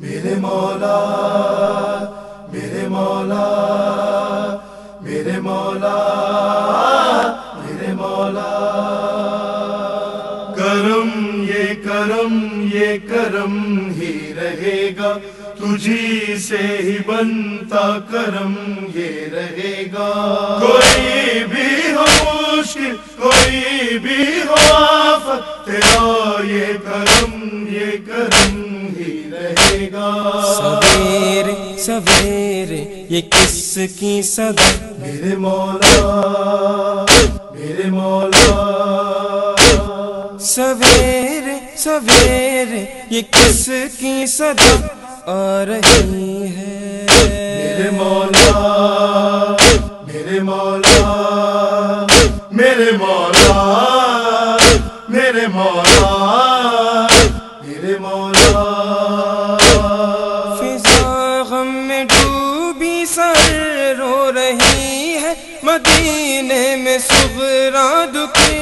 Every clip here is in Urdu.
میرے مولا میرے مولا میرے مولا میرے مولا، کرم یہ کرم ہی رہے گا، تجھی سے ہی بنتا کرم یہ رہے گا۔ کوئی بھی ہو مشکل کوئی بھی ہو آفت، تیرا یہ کرم ہی رہے گا۔ سویرے سویرے یہ کس کی صدا، میرے مولا میرے مولا، سویرے سویرے یہ کس کی صدا آ رہی ہے۔ میرے مولا میرے مولا میرے مولا میرے مولا میرے مولا، فضا غم میں ڈوبی سر رو رہی ہے، مدینے میں صغرا دکھے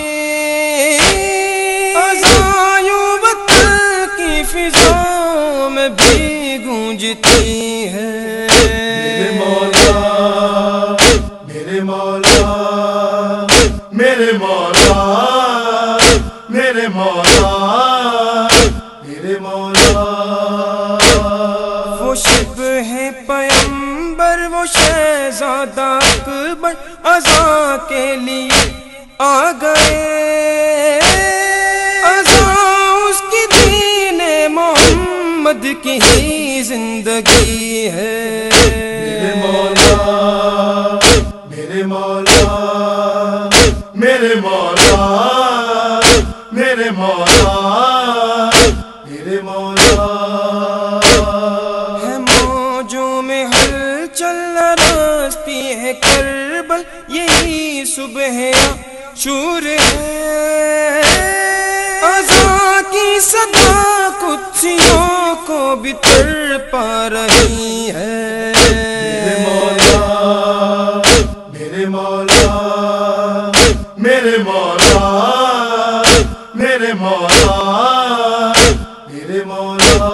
ازایوں وطن کی فضاؤں میں بھی گونجتی ہے۔ میرے مولا میرے مولا میرے مولا میرے مولا میرے مولا، وہ شبہ ہے پیمبر وہ شہزادہ اکبر عزا کے لیے آ گئے، عزا اس کی دین محمد کی ہی زندگی ہے۔ میرے مولا میرے مولا میرے مولا میرے مولا میرے مولا، ہے موجوں میں ہلچل راستی ہے کربل، یہی صبح شور ہے، عزا کی صدا قدسیوں کو بھی تڑپا رہی ہے۔ میرے مولا میرے مولا میرے مولا میرے مولا میرے مولا،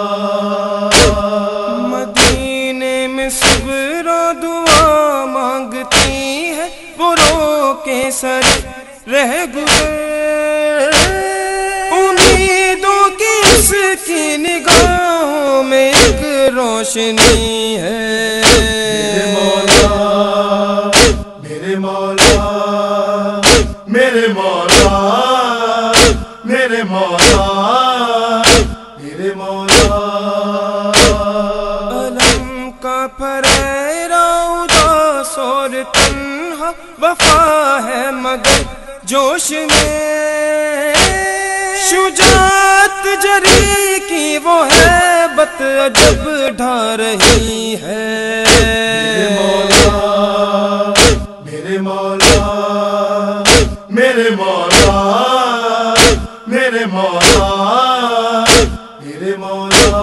مدینے میں صغرا دعا مانگتی ہے، وہ رو کے سر رہ گزر، امیدوں کی اس کی نگاہوں میں ایک روشنی ہے۔ میرے مولا میرے مولا میرے مولا میرے مولا میرے مولا، علم کا پھریرا اداس اور تنہا، وفا ہے مگر جوش میں، شجاعت جری کی وہ ہیبت عجب ڈھا رہی ہے۔ میرے مولا میرے مولا میرے مولا میرے مولا میرے مولا،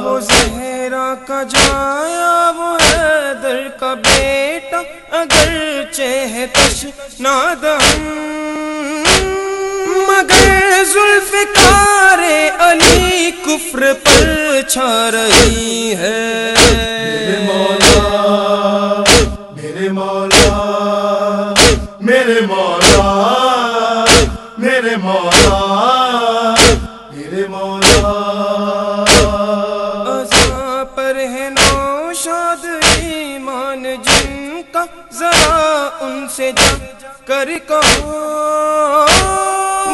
وہ زہرا کا جایا وہ حیدر کا بیٹا، اگرچہ ہے تشنادہم مگر ذوالفقار علی کفر پر چھا رہی ہے۔ میرے مولا میرے مولا میرے مولا میرے مولا میرے مولا، عزا پر ہے نوشاد ایمان جن کا، ذرا ان سے جا کر کہو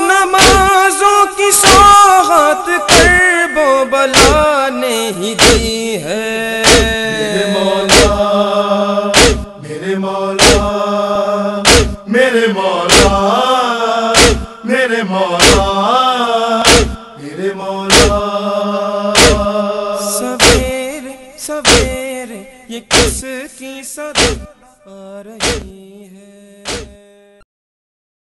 نمازوں کی سوغات کرب و بلا نے ہی دی ہے۔ میرے مولا میرے مولا میرے مولا میرے مولا میرے مولا، سویرے سویرے یہ کس کی صدا آ رہی